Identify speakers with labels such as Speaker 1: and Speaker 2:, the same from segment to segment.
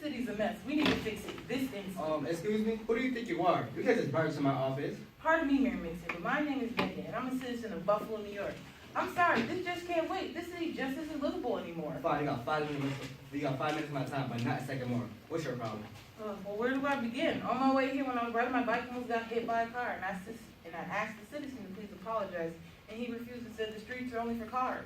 Speaker 1: city's a mess. We need to fix it this instant.
Speaker 2: Excuse me, who do you think you are? You can't just barge to my office.
Speaker 1: Pardon me, Mayor Mixon, but my name is Megan, and I'm a citizen of Buffalo, New York. I'm sorry, this just can't wait. This city just isn't livable anymore.
Speaker 2: Fine, you got 5 minutes. You got 5 minutes of my time, but not a second more. What's your problem?
Speaker 1: Well, where do I begin? On my way here, when I was riding my bike, I almost got hit by a car, and I asked the citizen to please apologize, and he refused and said the streets are only for cars.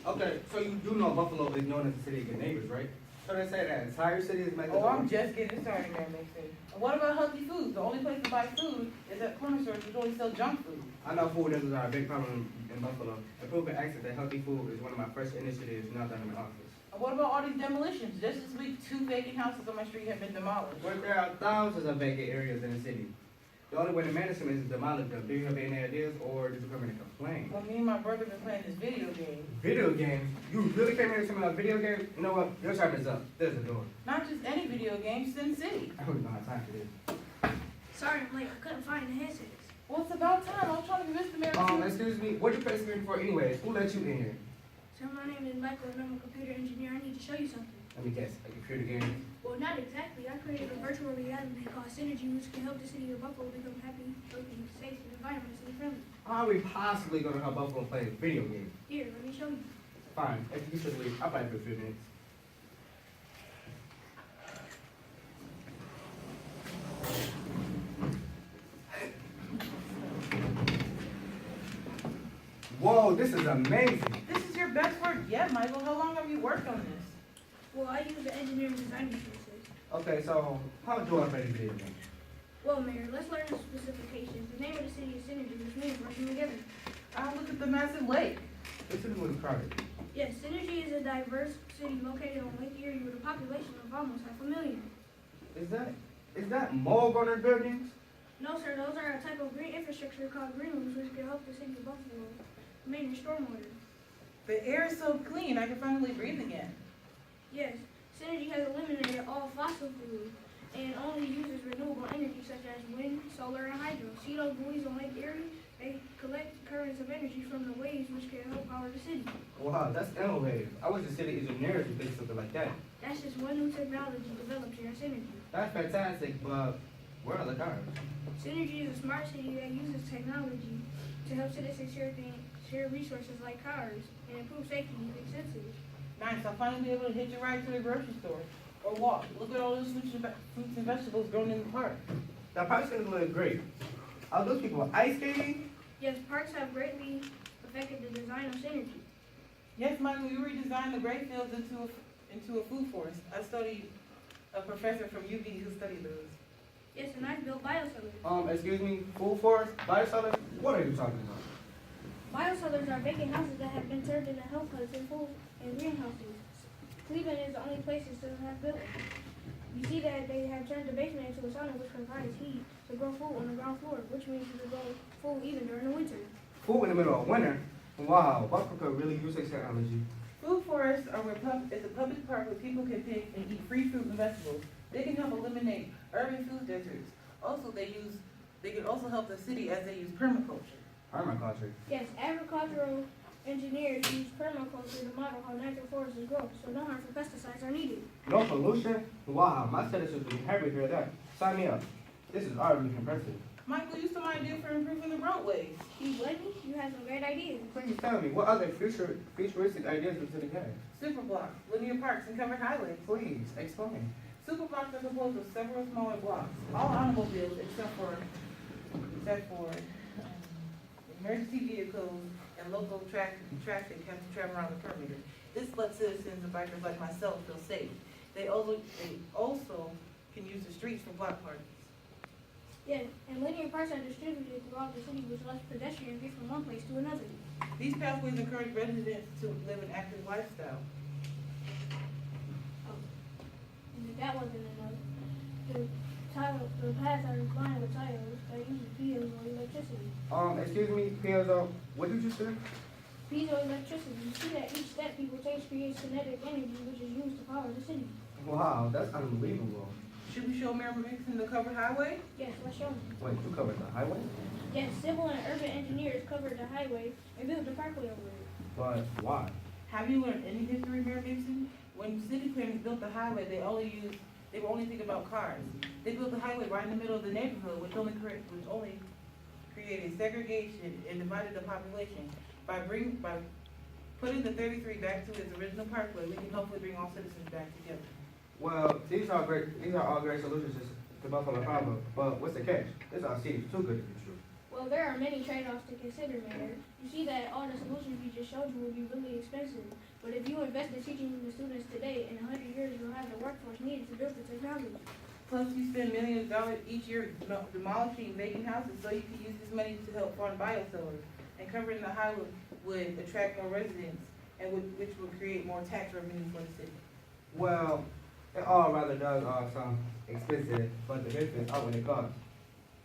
Speaker 2: Okay, so you do know Buffalo is known as the city of good neighbors, right? So they say that entire city is made
Speaker 1: Oh, I'm just getting started, Mayor Mixon. And what about healthy foods? The only place to buy food is at corner stores which only sell junk food.
Speaker 2: I know food deserts are a big problem in Buffalo. Improving access to healthy food is one of my first initiatives now that I'm in office.
Speaker 1: And what about all these demolitions? Just this week, 2 vacant houses on my street have been demolished.
Speaker 2: But there are thousands of vacant areas in the city. The only way to manage them is to demolish them. Do you have any ideas, or did you come in and complain?
Speaker 1: Well, me and my brother been playing this video game.
Speaker 2: Video games? You really came here to tell me about video games? You know what? Your time is up. There's a door.
Speaker 1: Not just any video game, Sin City.
Speaker 2: I don't know how time for this.
Speaker 3: Sorry I'm late. I couldn't find the headsets.
Speaker 1: Well, it's about time. I'm trying to convince the mayor to...
Speaker 2: Excuse me. What you pay me for anyways? Who let you in here?
Speaker 3: Sir, my name is Michael and I'm a computer engineer. I need to show you something.
Speaker 2: Let me guess. A computer game?
Speaker 3: Well, not exactly. I created a virtual reality called Synergy, which can help the city of Buffalo become happy, healthy, safe, and environmentally friendly.
Speaker 2: How are we possibly going to help Buffalo play a video game?
Speaker 3: Here, let me show you.
Speaker 2: Fine. If you should leave, I'll play for a few minutes. Whoa, this is amazing.
Speaker 1: This is your best work yet, Michael. How long have you worked on this?
Speaker 3: Well, I use the engineering design process.
Speaker 2: Okay, so how do I play the video game?
Speaker 3: Well, Mayor, let's learn the specifications. The name of the city is Synergy, which means working together.
Speaker 1: Look at the massive lake.
Speaker 2: This is what crowded.
Speaker 3: Yes, Synergy is a diverse city located on Lake Erie with a population of almost 500,000.
Speaker 2: Is that mall burner buildings?
Speaker 3: No, sir, those are a type of green infrastructure called green roofs, which can help the city of Buffalo manage stormwater.
Speaker 1: The air is so clean, I can finally breathe again.
Speaker 3: Yes, Synergy has eliminated all fossil fuels and only uses renewable energy such as wind, solar, and hydro. See those buoys on Lake Erie? They collect currents of energy from the waves, which can help power the city.
Speaker 2: Wow, that's innovative. I wish the city engineers would think something like that.
Speaker 3: That's just one new technology developed here in Synergy.
Speaker 2: That's fantastic, but where are the cars?
Speaker 3: Synergy is a smart city that uses technology to help citizens share resources like cars and improve safety and expenses.
Speaker 1: Nice, I'll finally be able to hitch a ride to the grocery store. Or walk. Look at all those fruits and vegetables grown in the park.
Speaker 2: That park's gonna look great. Are those people ice skating?
Speaker 3: Yes, parks have greatly affected the design of Synergy.
Speaker 1: Yes, Michael, you redesigned the gray fields into a food forest. I studied a professor from UV who studied those.
Speaker 3: Yes, and I've built biocellars.
Speaker 2: Excuse me, food forest, biosolid? What are you talking about?
Speaker 3: Biocellars are vacant houses that have been turned into health huts and food and greenhouses. Cleveland is the only place that still have built them. You see that they have turned the basement into a sauna which provides heat to grow food on the ground floor, which means you can grow food even during the winter.
Speaker 2: Food in the middle of winter? Wow, Buffalo could really use this technology.
Speaker 1: Food forests is a public park where people can pick and eat free fruit and vegetables. They can help eliminate urban food deserts. Also, they can also help the city as they use permaculture.
Speaker 2: Permaculture.
Speaker 3: Yes, agricultural engineers use permaculture to model how natural forests grow, so no harmful pesticides are needed.
Speaker 2: No pollution? Wow, my citizens would be happy to hear that. Sign me up. This is already impressive.
Speaker 1: Michael, you some idea for improving the roadways.
Speaker 3: Keep Lenny, you have some great ideas.
Speaker 2: Please tell me, what other futuristic ideas does the city have?
Speaker 1: Superblocks, linear parks, and covered highways.
Speaker 2: Please, explain.
Speaker 1: Superblocks are composed of several smaller blocks. All automobiles, except for emergency vehicles and local traffic have to travel around the perimeter. This lets citizens and bikers like myself feel safe. They also can use the streets for block parties.
Speaker 3: Yeah, and linear parks are distributed throughout the city, which lets pedestrians get from one place to another.
Speaker 1: These pathways encourage residents to live an active lifestyle.
Speaker 3: And if that wasn't enough, the paths are lined with tiles that use piezo electricity.
Speaker 2: Excuse me, Piazza, what did you say?
Speaker 3: Piezoelectricity. You see that each step people take creates kinetic energy, which is used to power the city.
Speaker 2: Wow, that's unbelievable.
Speaker 1: Should we show Mayor Mixon the covered highway?
Speaker 3: Yes, let's show them.
Speaker 2: Wait, you covered the highway?
Speaker 3: Yes, civil and urban engineers covered the highway and built the parkway over it.
Speaker 2: But why?
Speaker 1: Have you learned any history, Mayor Mixon? When city planners built the highway, they only used They were only thinking about cars. They built the highway right in the middle of the neighborhood, which only created segregation and divided the population. By putting the 33 back to its original parkway, we can hopefully bring all citizens back together.
Speaker 2: Well, these are all great solutions to Buffalo problem, but what's the catch? This all seems too good to be true.
Speaker 3: Well, there are many trade-offs to consider, Mayor. You see that all the solutions you just showed you will be really expensive. But if you invest in teaching the students today, in 100 years you'll have the workforce needed to build the technology.
Speaker 1: Plus, you spend millions of dollars each year demolishing vacant houses, so you can use this money to help fund biosellers. And covering the highway would attract more residents, and which would create more tax revenue for the city.
Speaker 2: Well, it all rather does all sound expensive, but the benefits are what it costs.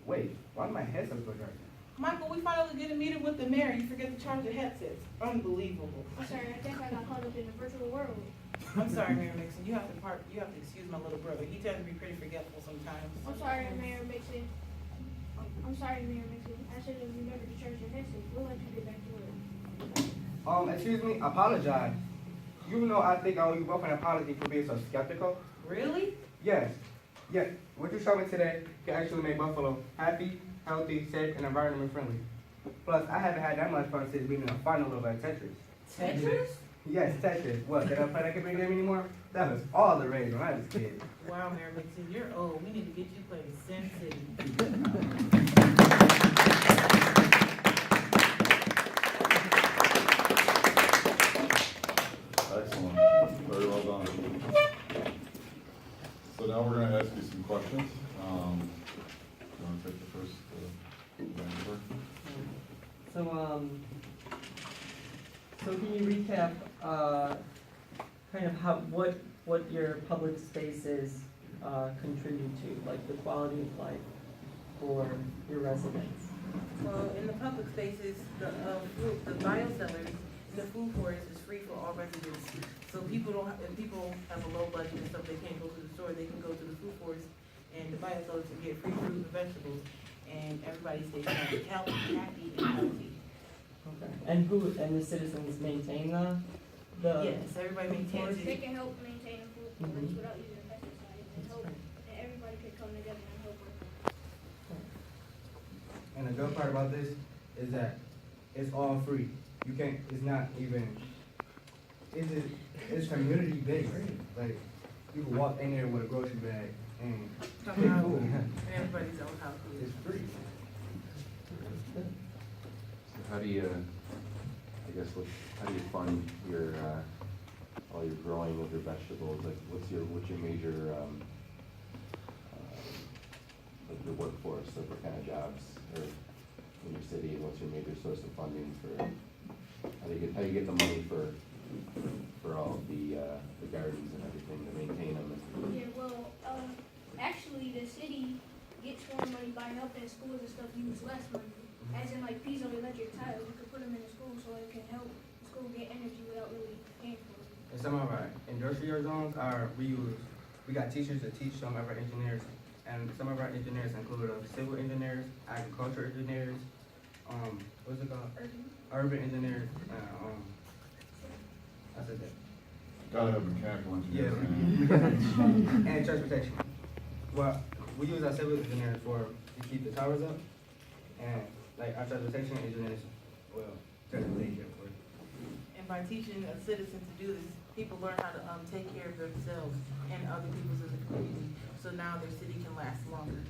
Speaker 2: Wait, why do my headset right now?
Speaker 1: Michael, we finally get a meeting with the mayor. You forget to charge the headsets. Unbelievable.
Speaker 3: I'm sorry, I think I got caught up in the virtual world.
Speaker 1: I'm sorry, Mayor Mixon. You have to excuse my little brother. He tends to be pretty forgetful sometimes.
Speaker 3: I'm sorry, Mayor Mixon. I'm sorry, Mayor Mixon. I should have remembered to charge your headset. We'll let you get back to it.
Speaker 2: Excuse me, apologize. You know I think I owe you both an apology for being so skeptical.
Speaker 1: Really?
Speaker 2: Yes. What you showed me today can actually make Buffalo happy, healthy, safe, and environment friendly. Plus, I haven't had that much fun since being in a final level at Tetris.
Speaker 1: Tetris?
Speaker 2: Yes, Tetris. What, did I play that computer game anymore? That was all the rage when I was a kid.
Speaker 1: Wow, Mayor Mixon, you're old. We need to get you playing Sin City.
Speaker 4: Excellent, very well done. So now we're gonna ask you some questions. Do you wanna take the first, member?
Speaker 5: So can you recap, kind of what your public spaces, contribute to, like the quality of life for your residents?
Speaker 1: Well, in the public spaces, the biosellers and the food forest is free for all residents. So if people have a low budget and stuff, they can't go to the store, they can go to the food forest and the biosellers to get free fruit and vegetables. And everybody stays happy and healthy.
Speaker 5: Okay. And the citizens maintain the?
Speaker 1: Yes, everybody maintains
Speaker 3: They
Speaker 1: it.
Speaker 3: can help maintain a food forest without using pesticides and help, and everybody can come together and help work.
Speaker 2: And the good part about this is that it's all free. You can't, it's not even, it's community based. Like, you can walk in there with a grocery bag and
Speaker 1: Come
Speaker 2: pick
Speaker 1: out,
Speaker 2: food.
Speaker 1: and everybody's own house.
Speaker 2: It's free.
Speaker 6: How do you, how do you fund your, all your growing of your vegetables? Like, what's your major, like your workforce, like what kind of jobs are in your city, and what's your major source of funding for, how do you get the money for all of the gardens and everything to maintain them?
Speaker 3: Yeah, well, actually, the city gets more money by helping schools and stuff use less money. As in, like, piezoelectric tiles, you could put them in the school so it can help the school get energy without really paying for it.
Speaker 2: And some of our industrial zones are reused. We got teachers that teach some of our engineers, and some of our engineers include civil engineers, agriculture engineers, what's it called? Urban engineers, I said that.
Speaker 4: Gotta have mechanical
Speaker 2: Yeah,
Speaker 4: engineers.
Speaker 2: and transportation. Well, we use our civil engineers to keep the towers up, and like our transportation engineers, well, transportation.
Speaker 1: And by teaching a citizen to do this, people learn how to take care of themselves and other people in the community. So now their city can last longer.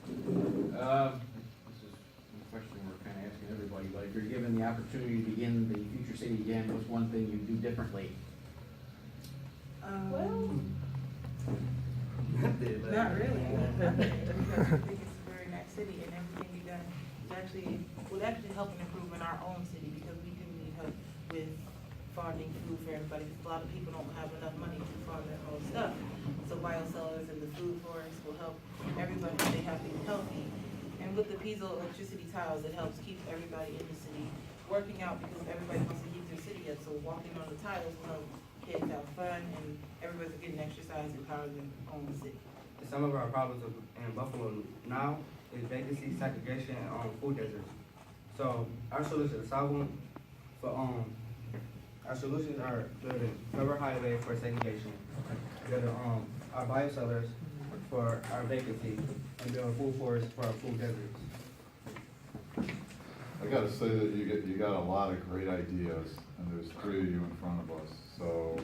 Speaker 7: This is a question we're kind of asking everybody, but if you're given the opportunity to begin the future city again, what's one thing you'd do differently?
Speaker 3: Well,
Speaker 1: Not really. Because I think it's a very nice city and everything we done would actually help and improve in our own city because we do need help with farming food for everybody. Because a lot of people don't have enough money to farm their own stuff. So biosellers and the food forest will help everybody stay happy and healthy. And with the piezoelectricity tiles, it helps keep everybody in the city working out because everybody wants to keep their city up. So walking on the tiles will help kids have fun and everybody's getting exercise and power their own city.
Speaker 2: Some of our problems in Buffalo now is vacancy, segregation, and food deserts. So our solution to solve them for Our solutions are building covered highway for segregation, building, our bio sellers for our vacancy, and building food forests for our food deserts.
Speaker 4: I gotta say that you got a lot of great ideas, and there's three of you in front of us, so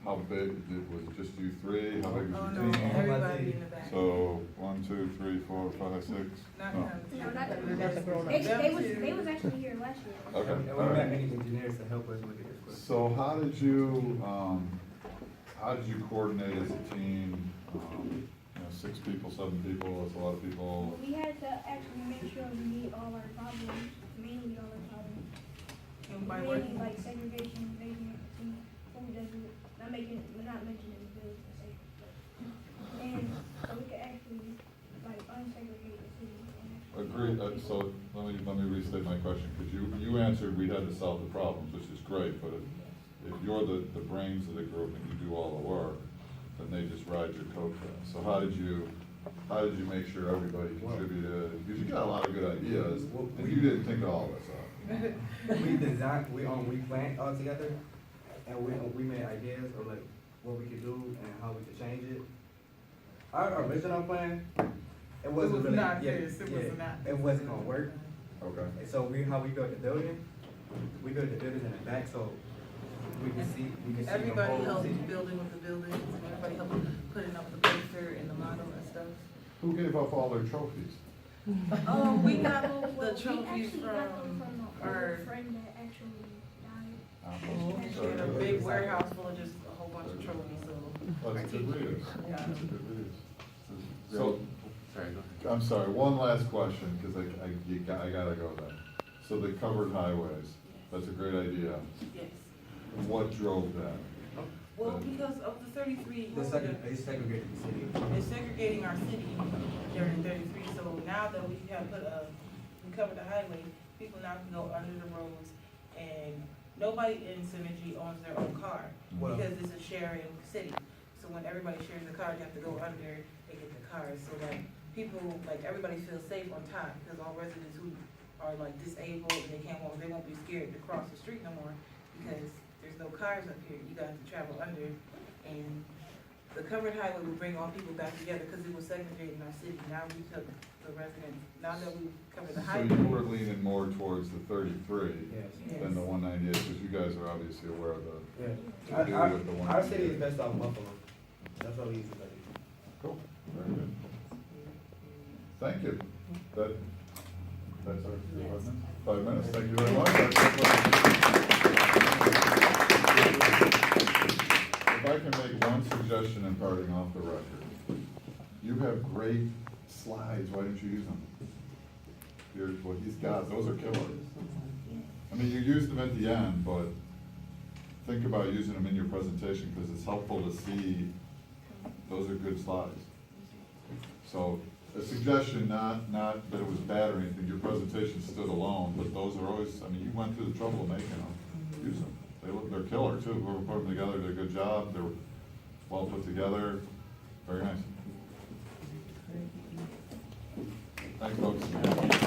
Speaker 4: how big, was it just you three? How big
Speaker 1: Oh,
Speaker 4: was
Speaker 1: no,
Speaker 4: your team?
Speaker 1: everybody in the back.
Speaker 4: So, 1, 2, 3, 4, 5, 6?
Speaker 1: Not
Speaker 4: No.
Speaker 1: counting.
Speaker 3: No, not the-
Speaker 1: That's the grown-up.
Speaker 3: They was actually here last year.
Speaker 4: Okay,
Speaker 2: And we
Speaker 4: all
Speaker 2: met
Speaker 4: right.
Speaker 2: many engineers to help us with it as well.
Speaker 4: So how did you coordinate as a team? You know, 6 people, 7 people, that's a lot of people.
Speaker 3: We had to actually make sure we meet all our problems, mainly all our problems.
Speaker 1: And by
Speaker 3: Mainly
Speaker 1: working,
Speaker 3: like segregation, vacant, food desert, we're not mentioning the bills per se. And so we could actually like unsegregate the city. and actually-
Speaker 4: Agreed, so let me restate my question, because you answered we had to solve the problems, which is great, but if you're the brains of the group and you do all the work, then they just ride your coattails. So how did you make sure everybody contributed? Because you got a lot of good ideas, and you didn't think of all this up.
Speaker 2: We designed, we planned all together, and we made ideas of like what we could do and how we could change it. Our original plan, it wasn't
Speaker 1: was
Speaker 2: really,
Speaker 1: not
Speaker 2: yeah,
Speaker 1: this, it was
Speaker 2: yeah,
Speaker 1: not.
Speaker 2: it wasn't gonna work.
Speaker 4: Okay.
Speaker 2: And so how we built the building, we built the building in the back, so we could see the
Speaker 1: everybody
Speaker 2: whole
Speaker 1: helped
Speaker 2: city.
Speaker 1: building with the buildings, and everybody helped putting up the poster and the model and stuff.
Speaker 4: Who gave up all their trophies?
Speaker 1: Oh, we got
Speaker 3: Well,
Speaker 1: the
Speaker 3: we
Speaker 1: trophies
Speaker 3: actually got them
Speaker 1: from
Speaker 3: from
Speaker 1: our,
Speaker 3: a friend that actually died.
Speaker 1: we had a big warehouse full of just a whole bunch of trophies, so.
Speaker 4: That's good readers.
Speaker 1: Yeah.
Speaker 4: That's good readers. So, I'm sorry, one last question, because I gotta go then. So the covered highways, that's a great idea.
Speaker 1: Yes.
Speaker 4: What drove that?
Speaker 1: Well, because of the 33,
Speaker 2: They segregated the city.
Speaker 1: it's segregating our city during 33, so now that we have we covered the highway, people now can go under the roads, and nobody in Synergy owns their own car,
Speaker 2: Well-
Speaker 1: because it's a sharing city. So when everybody shares a car, you have to go under, they get the cars, so that people, like, everybody feels safe on top, because all residents who are like disabled and they can't walk, they won't be scared to cross the street no more, because there's no cars up here, you got to travel under, and the covered highway will bring all people back together, because it was segregating our city. Now we took the residents, now that we covered the
Speaker 4: So
Speaker 1: highway.
Speaker 4: you were leaning more towards the 33
Speaker 2: Yes.
Speaker 4: than the 198, because you guys are obviously aware of the,
Speaker 2: Yeah.
Speaker 4: to do with the one.
Speaker 2: Our city is based off Buffalo. That's what we use to study.
Speaker 4: Cool, very good. Thank you. That's our 5 minutes, thank you very much. If I can make one suggestion in parting off the record, you have great slides, why don't you use them? What he's got, those are killer. I mean, you used them at the end, but think about using them in your presentation, because it's helpful to see, those are good slides. So, a suggestion, not that it was bad or anything, your presentation stood alone, but those are always, I mean, you went through the trouble of making them, use them. They're killer too, whoever put them together did a good job, they're well put together, very nice. Thanks, folks.